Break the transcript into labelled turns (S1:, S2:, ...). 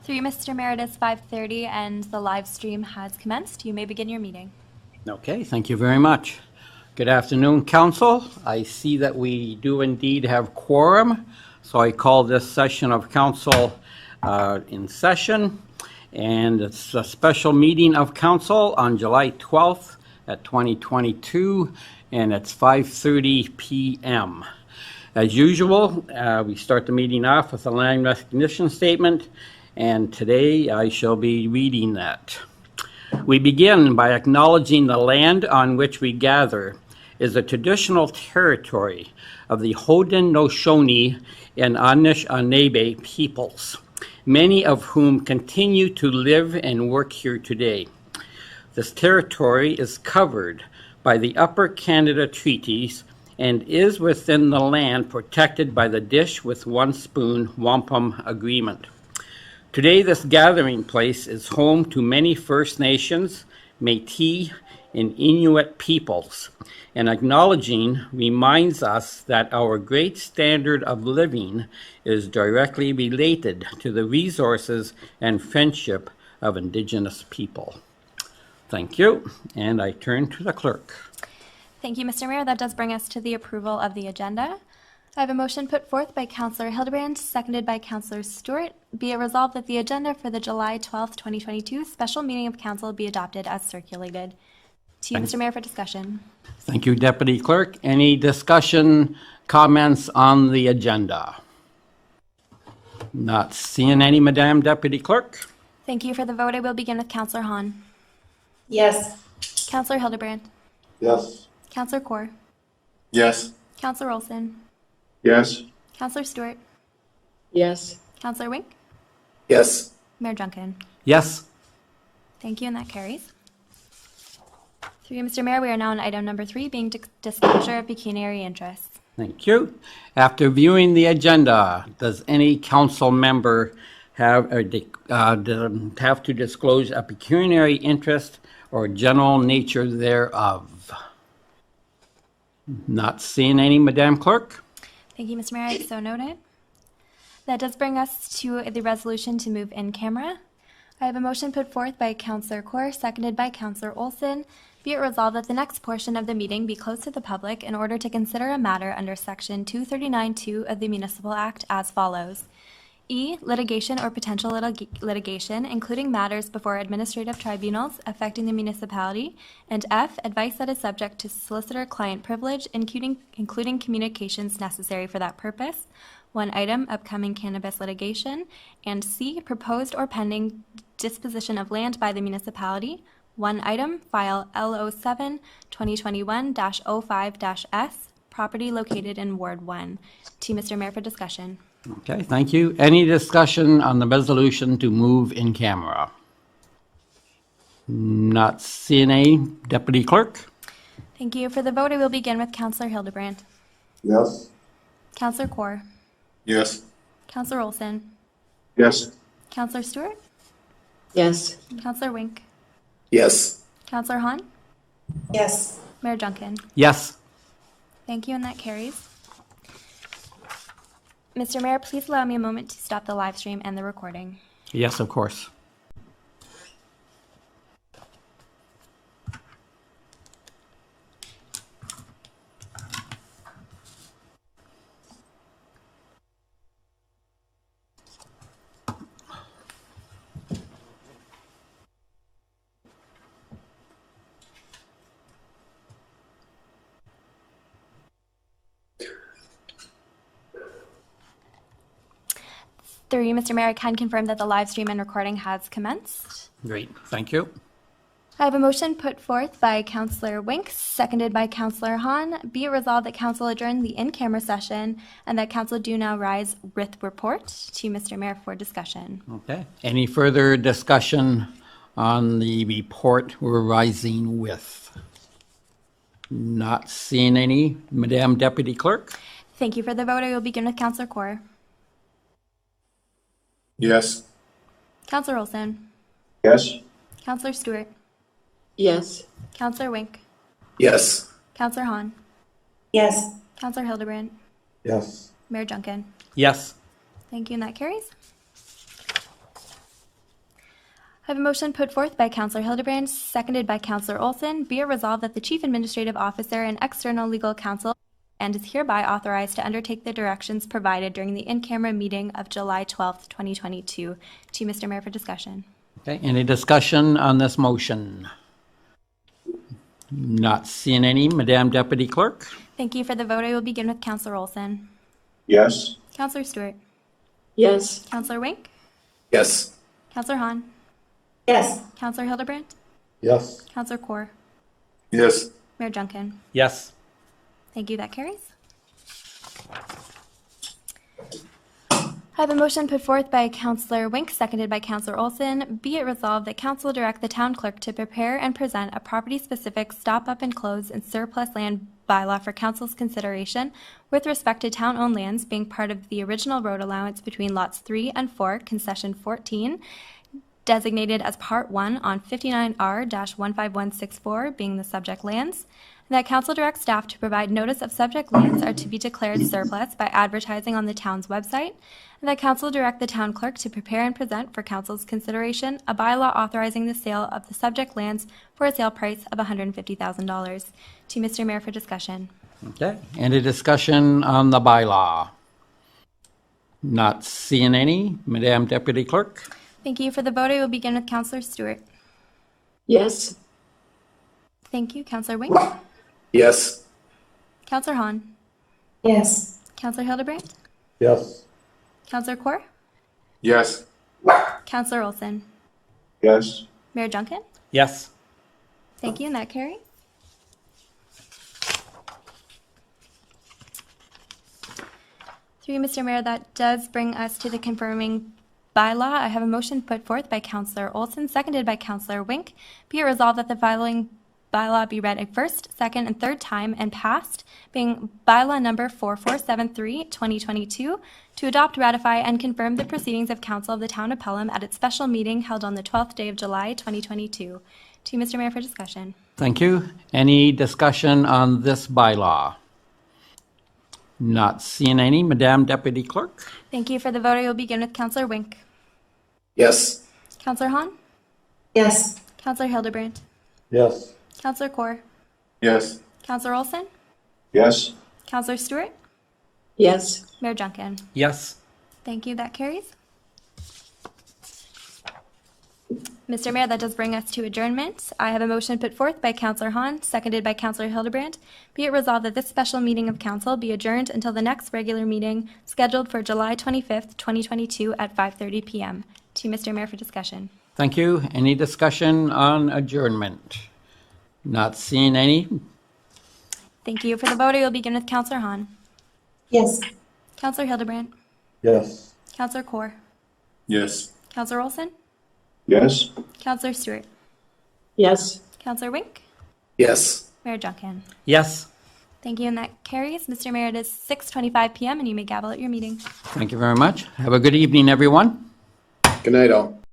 S1: Through you, Mr. Mayor, it is 5:30 and the live stream has commenced. You may begin your meeting.
S2: Okay, thank you very much. Good afternoon, Council. I see that we do indeed have quorum, so I call this session of Council in session. And it's a special meeting of Council on July 12th at 2022, and it's 5:30 p.m. As usual, we start the meeting off with a land recognition statement, and today I shall be reading that. We begin by acknowledging the land on which we gather is the traditional territory of the Haudenosaunee and Anishinaabe peoples, many of whom continue to live and work here today. This territory is covered by the Upper Canada Treaties and is within the land protected by the Dish with One Spoon Wampum Agreement. Today, this gathering place is home to many First Nations, Métis, and Inuit peoples, and acknowledging reminds us that our great standard of living is directly related to the resources and friendship of Indigenous people. Thank you, and I turn to the clerk.
S1: Thank you, Mr. Mayor. That does bring us to the approval of the agenda. I have a motion put forth by Councillor Hildebrand, seconded by Councillor Stewart. Be it resolved that the agenda for the July 12th, 2022 special meeting of council be adopted as circulated. To you, Mr. Mayor, for discussion.
S2: Thank you, Deputy Clerk. Any discussion, comments on the agenda? Not seeing any, Madam Deputy Clerk.
S1: Thank you for the vote. I will begin with Councillor Hahn.
S3: Yes.
S1: Councillor Hildebrand.
S4: Yes.
S1: Councillor Kaur.
S4: Yes.
S1: Councillor Olson.
S4: Yes.
S1: Councillor Stewart.
S3: Yes.
S1: Councillor Wink.
S4: Yes.
S1: Mayor Duncan.
S2: Yes.
S1: Thank you, and that carries. Through you, Mr. Mayor, we are now on item number 3, being disclosure of pecuniary interests.
S2: Thank you. After viewing the agenda, does any council member have to disclose a pecuniary interest or general nature thereof? Not seeing any, Madam Clerk.
S1: Thank you, Mr. Mayor. I so noted. That does bring us to the resolution to move in camera. I have a motion put forth by Councillor Kaur, seconded by Councillor Olson. Be it resolved that the next portion of the meeting be closed to the public in order to consider a matter under Section 239(2) of the Municipal Act as follows. E. Litigation or potential litigation, including matters before administrative tribunals affecting the municipality. And F. Advice that is subject to solicitor-client privilege, including communications necessary for that purpose. One item, upcoming cannabis litigation. And C. Proposed or pending disposition of land by the municipality. One item, file LO7 2021-05-S, property located in Ward 1. To Mr. Mayor for discussion.
S2: Okay, thank you. Any discussion on the resolution to move in camera? Not seeing any. Deputy Clerk?
S1: Thank you. For the vote, I will begin with Councillor Hildebrand.
S4: Yes.
S1: Councillor Kaur.
S4: Yes.
S1: Councillor Olson.
S4: Yes.
S1: Councillor Stewart.
S3: Yes.
S1: Councillor Wink.
S4: Yes.
S1: Councillor Hahn.
S3: Yes.
S1: Mayor Duncan.
S2: Yes.
S1: Thank you, and that carries. Mr. Mayor, please allow me a moment to stop the live stream and the recording.
S2: Yes, of course.
S1: Through you, Mr. Mayor, I can confirm that the live stream and recording has commenced.
S2: Great, thank you.
S1: I have a motion put forth by Councillor Wink, seconded by Councillor Hahn. Be it resolved that council adjourn the in-camera session and that council do now rise with report. To Mr. Mayor for discussion.
S2: Okay. Any further discussion on the report we're rising with? Not seeing any. Madam Deputy Clerk?
S1: Thank you for the vote. I will begin with Councillor Kaur.
S4: Yes.
S1: Councillor Olson.
S4: Yes.
S1: Councillor Stewart.
S3: Yes.
S1: Councillor Wink.
S4: Yes.
S1: Councillor Hahn.
S3: Yes.
S1: Councillor Hildebrand.
S4: Yes.
S1: Mayor Junkin.
S2: Yes.
S1: Thank you, and that carries. I have a motion put forth by Counselor Hildebrand, seconded by Counselor Olson. Be it resolved that the Chief Administrative Officer and external legal counsel and is hereby authorized to undertake the directions provided during the in-camera meeting of July 12th, 2022. To you, Mr. Mayor, for discussion.
S2: Okay, any discussion on this motion? Not seeing any. Madam Deputy Clerk?
S1: Thank you. For the vote, I will begin with Counselor Olson.
S4: Yes.
S1: Counselor Stewart.
S3: Yes.
S1: Counselor Wink.
S4: Yes.
S1: Counselor Hahn.
S3: Yes.
S1: Counselor Hildebrand.
S4: Yes.
S1: Counselor Kaur.
S4: Yes.
S1: Mayor Junkin.
S2: Yes.
S1: Thank you. That carries. I have a motion put forth by Counselor Wink, seconded by Counselor Olson. Be it resolved that council direct the town clerk to prepare and present a property-specific stop up and close and surplus land bylaw for council's consideration with respect to town-owned lands being part of the original road allowance between lots 3 and 4, concession 14, designated as Part 1 on 59R-15164, being the subject lands, and that council directs staff to provide notice of subject lands are to be declared surplus by advertising on the town's website, and that council direct the town clerk to prepare and present for council's consideration a bylaw authorizing the sale of the subject lands for a sale price of $150,000. To Mr. Mayor for discussion.
S2: Okay, any discussion on the bylaw? Not seeing any. Madam Deputy Clerk?
S1: Thank you. For the vote, I will begin with Counselor Stewart.
S3: Yes.
S1: Thank you. Counselor Wink.
S4: Yes.
S1: Counselor Hahn.
S3: Yes.
S1: Counselor Hildebrand.
S4: Yes.
S1: Counselor Kaur.
S4: Yes.
S1: Counselor Olson.
S4: Yes.
S1: Mayor Junkin.
S2: Yes.
S1: Thank you, and that carries. Through you, Mr. Mayor, that does bring us to the confirming bylaw. I have a motion put forth by Counselor Olson, seconded by Counselor Wink. Be it resolved that the following bylaw be read a first, second, and third time and passed, being bylaw number 4473, 2022, to adopt, ratify, and confirm the proceedings of Council of the Town of Pelham at its special meeting held on the 12th day of July, 2022. To you, Mr. Mayor, for discussion.
S2: Thank you. Any discussion on this bylaw? Not seeing any. Madam Deputy Clerk?
S1: Thank you. For the vote, I will begin with Counselor Wink.
S4: Yes.
S1: Counselor Hahn.
S3: Yes.
S1: Counselor Hildebrand.
S4: Yes.
S1: Counselor Kaur.
S4: Yes.
S1: Counselor Olson.
S4: Yes.
S1: Counselor Stewart.
S3: Yes.
S1: Mayor Junkin.
S2: Yes.
S1: Thank you. That carries. Mr. Mayor, that does bring us to adjournment. I have a motion put forth by Counselor Hahn, seconded by Counselor Hildebrand. Be it resolved that this special meeting of council be adjourned until the next regular meeting scheduled for July 25th, 2022 at 5:30 p.m. To you, Mr. Mayor, for discussion.
S2: Thank you. Any discussion on adjournment? Not seeing any.
S1: Thank you. For the vote, I will begin with Counselor Hahn.
S3: Yes.
S1: Counselor Hildebrand.
S4: Yes.
S1: Counselor Kaur.
S4: Yes.
S1: Counselor Olson.
S4: Yes.
S1: Counselor Stewart.
S3: Yes.
S1: Counselor Wink.
S4: Yes.
S1: Mayor Junkin.
S2: Yes.
S1: Thank you, and that carries. Mr. Mayor, it is 6:25 p.m., and you may gavel at your meeting.
S2: Thank you very much. Have a good evening, everyone.
S4: Good night, all.